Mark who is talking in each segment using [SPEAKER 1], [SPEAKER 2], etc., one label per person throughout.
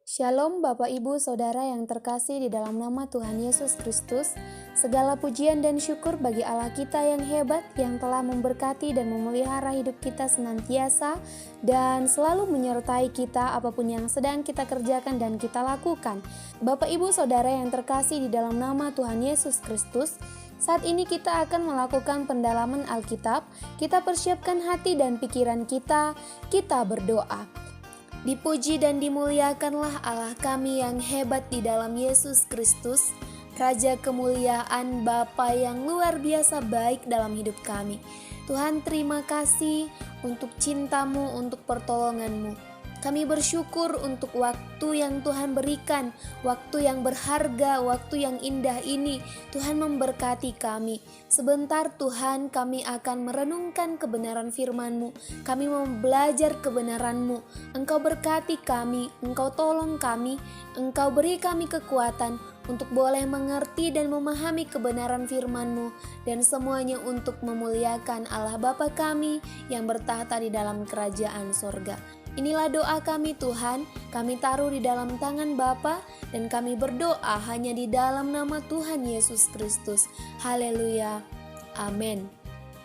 [SPEAKER 1] Shalom Bapak Ibu Saudara yang terkasih di dalam nama Tuhan Yesus Kristus. Segala pujian dan syukur bagi Allah kita yang hebat, yang telah memberkati dan memelihara hidup kita senantiasa dan selalu menyertai kita apapun yang sedang kita kerjakan dan kita lakukan. Bapak Ibu Saudara yang terkasih di dalam nama Tuhan Yesus Kristus, saat ini kita akan melakukan pendalaman Alkitab. Kita persiapkan hati dan pikiran kita berdoa. Dipuji dan dimuliakanlah Allah kami yang hebat di dalam Yesus Kristus, Raja kemuliaan, Bapa yang luar biasa baik dalam hidup kami. Tuhan, terima kasih untuk cinta-Mu, untuk pertolongan-Mu. Kami bersyukur untuk waktu yang Tuhan berikan, waktu yang berharga, waktu yang indah ini. Tuhan memberkati kami. Sebentar Tuhan, kami akan merenungkan kebenaran firman-Mu. Kami mau belajar kebenaran-Mu. Engkau berkati kami, Engkau tolong kami, Engkau beri kami kekuatan untuk boleh mengerti dan memahami kebenaran firman-Mu, dan semuanya untuk memuliakan Allah Bapa kami yang bertahta di dalam kerajaan sorga. Inilah doa kami Tuhan, kami taruh di dalam tangan Bapa dan kami berdoa hanya di dalam nama Tuhan Yesus Kristus. Haleluya. Amin.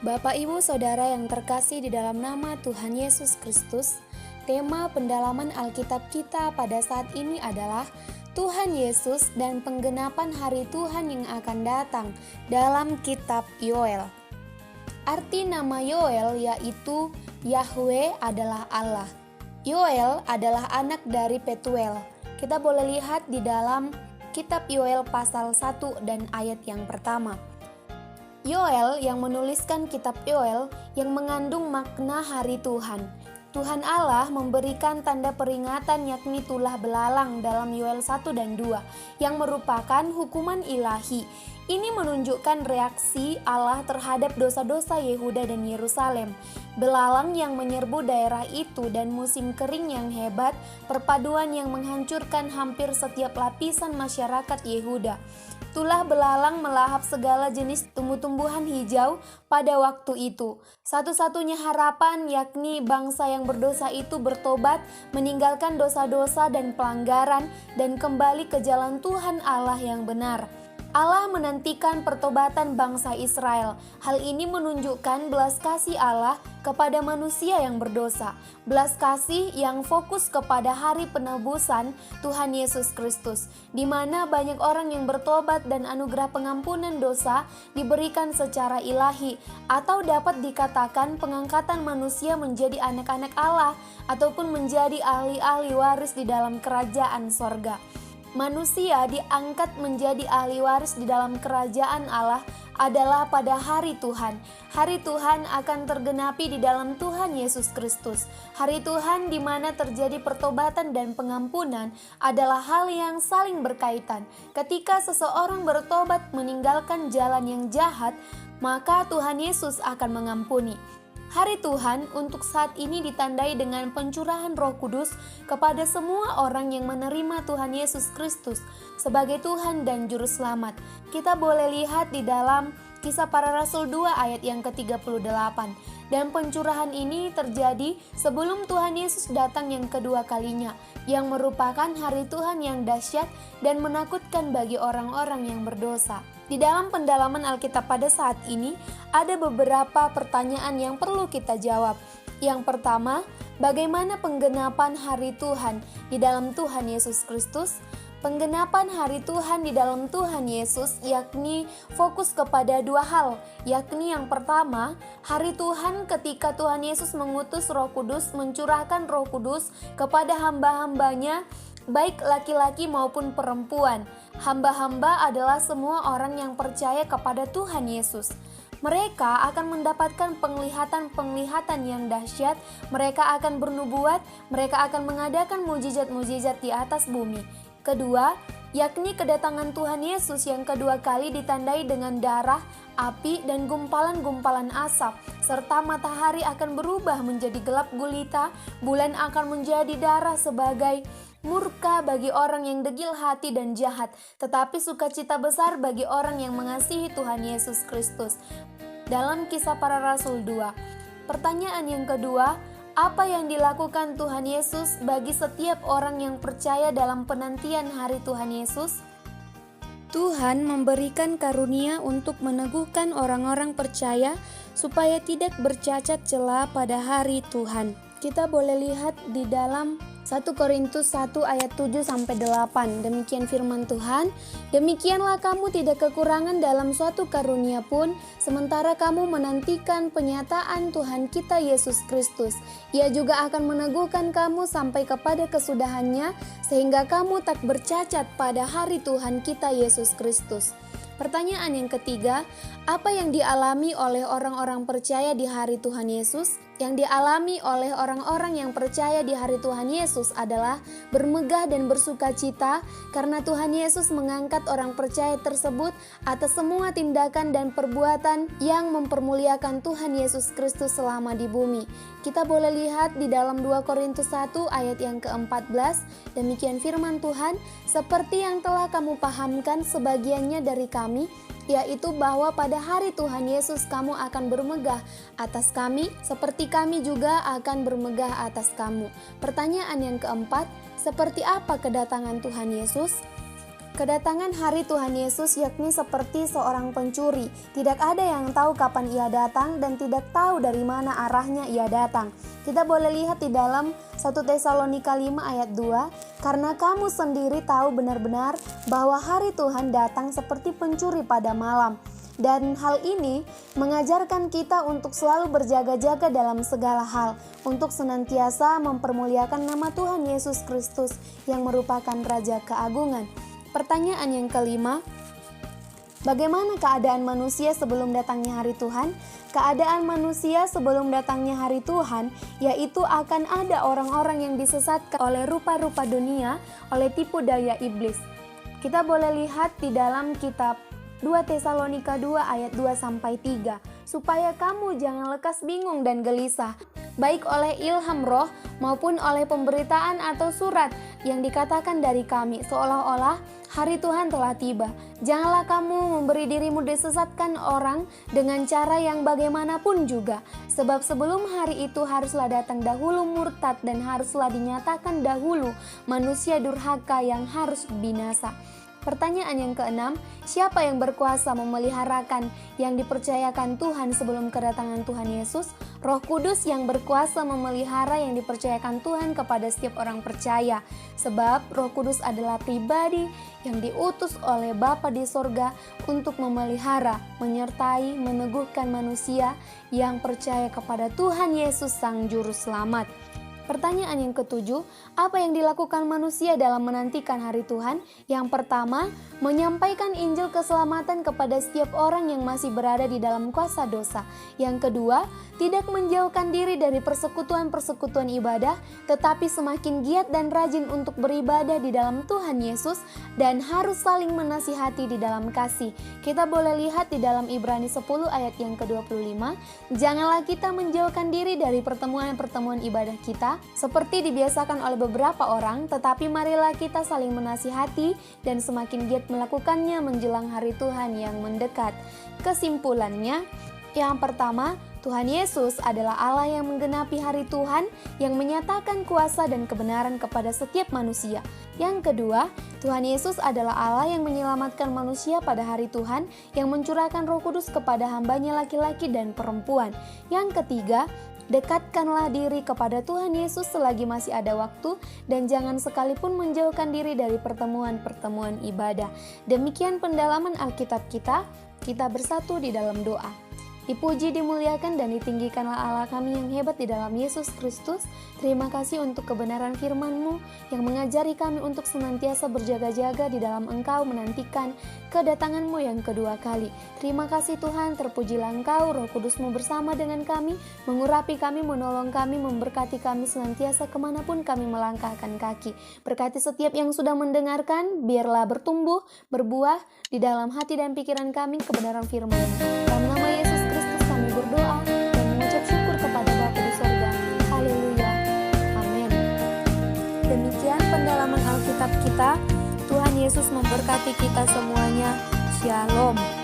[SPEAKER 1] Bapak Ibu Saudara yang terkasih di dalam nama Tuhan Yesus Kristus, tema pendalaman Alkitab kita pada saat ini adalah Tuhan Yesus dan penggenapan hari Tuhan yang akan datang dalam kitab Yoel. Arti nama Yoel yaitu Yahweh adalah Allah. Yoel adalah anak dari Petuel. Kita boleh lihat di dalam kitab Yoel pasal 1 dan ayat yang pertama. Yoel yang menuliskan kitab Yoel yang mengandung makna hari Tuhan. Tuhan Allah memberikan tanda peringatan yakni tulah belalang dalam Yoel 1 dan 2 yang merupakan hukuman ilahi. Ini menunjukkan reaksi Allah terhadap dosa-dosa Yehuda dan Yerusalem. Belalang yang menyerbu daerah itu dan musim kering yang hebat, perpaduan yang menghancurkan hampir setiap lapisan masyarakat Yehuda. Tulah belalang melahap segala jenis tumbuh-tumbuhan hijau pada waktu itu. Satu-satunya harapan yakni bangsa yang berdosa itu bertobat, meninggalkan dosa-dosa dan pelanggaran, dan kembali ke jalan Tuhan Allah yang benar. Allah menantikan pertobatan bangsa Israel. Hal ini menunjukkan belas kasih Allah kepada manusia yang berdosa. Belas kasih yang fokus kepada hari penebusan Tuhan Yesus Kristus, di mana banyak orang yang bertobat dan anugerah pengampunan dosa diberikan secara ilahi, atau dapat dikatakan pengangkatan manusia menjadi anak-anak Allah ataupun menjadi ahli-ahli waris di dalam kerajaan sorga. Manusia diangkat menjadi ahli waris di dalam kerajaan Allah adalah pada hari Tuhan. Hari Tuhan akan tergenapi di dalam Tuhan Yesus Kristus. Hari Tuhan di mana terjadi pertobatan dan pengampunan adalah hal yang saling berkaitan. Ketika seseorang bertobat meninggalkan jalan yang jahat, maka Tuhan Yesus akan mengampuni. Hari Tuhan untuk saat ini ditandai dengan pencurahan Roh Kudus kepada semua orang yang menerima Tuhan Yesus Kristus sebagai Tuhan dan Juru Selamat. Kita boleh lihat di dalam Kisah Para Rasul 2 ayat yang ke-38. Dan pencurahan ini terjadi sebelum Tuhan Yesus datang yang kedua kalinya, yang merupakan hari Tuhan yang dahsyat dan menakutkan bagi orang-orang yang berdosa. Di dalam pendalaman Alkitab pada saat ini, ada beberapa pertanyaan yang perlu kita jawab. Yang pertama, bagaimana penggenapan hari Tuhan di dalam Tuhan Yesus Kristus? Penggenapan hari Tuhan di dalam Tuhan Yesus yakni fokus kepada dua hal, yakni yang pertama, hari Tuhan ketika Tuhan Yesus mengutus Roh Kudus, mencurahkan Roh Kudus kepada hamba-hambanya, baik laki-laki maupun perempuan. Hamba-hamba adalah semua orang yang percaya kepada Tuhan Yesus. Mereka akan mendapatkan penglihatan-penglihatan yang dahsyat, mereka akan bernubuat, mereka akan mengadakan mujizat-mujizat di atas bumi. Kedua, yakni kedatangan Tuhan Yesus yang kedua kali ditandai dengan darah, api, dan gumpalan-gumpalan asap, serta matahari akan berubah menjadi gelap gulita, bulan akan menjadi darah sebagai murka bagi orang yang degil hati dan jahat, tetapi sukacita besar bagi orang yang mengasihi Tuhan Yesus Kristus. Dalam Kisah Para Rasul 2. Pertanyaan yang kedua, Apa yang dilakukan Tuhan Yesus bagi setiap orang yang percaya dalam penantian hari Tuhan Yesus? Tuhan memberikan karunia untuk meneguhkan orang-orang percaya supaya tidak bercacat celah pada hari Tuhan. Kita boleh lihat di dalam 1 Korintus 1 ayat 7-8. Demikian firman Tuhan, demikianlah kamu tidak kekurangan dalam suatu karunia pun, sementara kamu menantikan penyataan Tuhan kita Yesus Kristus. Ia juga akan meneguhkan kamu sampai kepada kesudahannya, sehingga kamu tak bercacat pada hari Tuhan kita Yesus Kristus. Pertanyaan yang ketiga, apa yang dialami oleh orang-orang percaya di hari Tuhan Yesus? Yang dialami oleh orang-orang yang percaya di hari Tuhan Yesus adalah bermegah dan bersukacita karena Tuhan Yesus mengangkat orang percaya tersebut atas semua tindakan dan perbuatan yang mempermuliakan Tuhan Yesus Kristus selama di bumi. Kita boleh lihat di dalam 2 Korintus 1 ayat yang ke-14, demikian firman Tuhan, seperti yang telah kamu pahamkan sebagiannya dari kami, yaitu bahwa pada hari Tuhan Yesus kamu akan bermegah atas kami, seperti kami juga akan bermegah atas kamu. Pertanyaan yang keempat, seperti apa kedatangan Tuhan Yesus? Kedatangan hari Tuhan Yesus yakni seperti seorang pencuri. Tidak ada yang tahu kapan ia datang dan tidak tahu dari mana arahnya ia datang. Kita boleh lihat di dalam 1 Tesalonika 5 ayat 2, karena kamu sendiri tahu benar-benar bahwa hari Tuhan datang seperti pencuri pada malam. Dan hal ini mengajarkan kita untuk selalu berjaga-jaga dalam segala hal, untuk senantiasa mempermuliakan nama Tuhan Yesus Kristus yang merupakan Raja Keagungan. Pertanyaan yang kelima, bagaimana keadaan manusia sebelum datangnya hari Tuhan? Keadaan manusia sebelum datangnya hari Tuhan, yaitu akan ada orang-orang yang disesatkan oleh rupa-rupa dunia, oleh tipu daya iblis. Kita boleh lihat di dalam kitab 2 Tesalonika 2 ayat 2-3, supaya kamu jangan lekas bingung dan gelisah, baik oleh ilham roh maupun oleh pemberitaan atau surat yang dikatakan dari kami, seolah-olah hari Tuhan telah tiba. Janganlah kamu memberi dirimu disesatkan orang dengan cara yang bagaimanapun juga, sebab sebelum hari itu haruslah datang dahulu murtad dan haruslah dinyatakan dahulu manusia durhaka yang harus binasa. Pertanyaan yang keenam, siapa yang berkuasa memeliharakan yang dipercayakan Tuhan sebelum kedatangan Tuhan Yesus? Roh Kudus yang berkuasa memelihara yang dipercayakan Tuhan kepada setiap orang percaya. Sebab Roh Kudus adalah pribadi yang diutus oleh Bapa di sorga untuk memelihara, menyertai, meneguhkan manusia yang percaya kepada Tuhan Yesus Sang Juru Selamat. Pertanyaan yang ketujuh, apa yang dilakukan manusia dalam menantikan hari Tuhan? Yang pertama, menyampaikan Injil keselamatan kepada setiap orang yang masih berada di dalam kuasa dosa. Yang kedua, tidak menjauhkan diri dari persekutuan-persekutuan ibadah, tetapi semakin giat dan rajin untuk beribadah di dalam Tuhan Yesus dan harus saling menasihati di dalam kasih. Kita boleh lihat di dalam Ibrani 10 ayat yang ke-25, janganlah kita menjauhkan diri dari pertemuan-pertemuan ibadah kita, seperti dibiasakan oleh beberapa orang, tetapi marilah kita saling menasihati dan semakin giat melakukannya menjelang hari Tuhan yang mendekat. Kesimpulannya, yang pertama, Tuhan Yesus adalah Allah yang menggenapi hari Tuhan yang menyatakan kuasa dan kebenaran kepada setiap manusia. Yang kedua, Tuhan Yesus adalah Allah yang menyelamatkan manusia pada hari Tuhan yang mencurahkan Roh Kudus kepada hambanya laki-laki dan perempuan. Yang ketiga, dekatkanlah diri kepada Tuhan Yesus selagi masih ada waktu dan jangan sekalipun menjauhkan diri dari pertemuan-pertemuan ibadah. Demikian pendalaman Alkitab kita bersatu di dalam doa. Dipuji, dimuliakan, dan ditinggikanlah Allah kami yang hebat di dalam Yesus Kristus. Terima kasih untuk kebenaran firman-Mu yang mengajari kami untuk senantiasa berjaga-jaga di dalam Engkau menantikan kedatangan-Mu yang kedua kali. Terima kasih Tuhan, terpujilah Engkau, Roh Kudus-Mu bersama dengan kami, mengurapi kami, menolong kami, memberkati kami senantiasa kemanapun kami melangkahkan kaki. Berkati setiap yang sudah mendengarkan, biarlah bertumbuh, berbuah di dalam hati dan pikiran kami kebenaran firman-Mu. Dalam nama Yesus berdoa dan mengucap syukur kepada Bapa di sorga. Haleluya. Amin. Demikian pendalaman Alkitab kita. Tuhan Yesus memberkati kita semuanya. Shalom.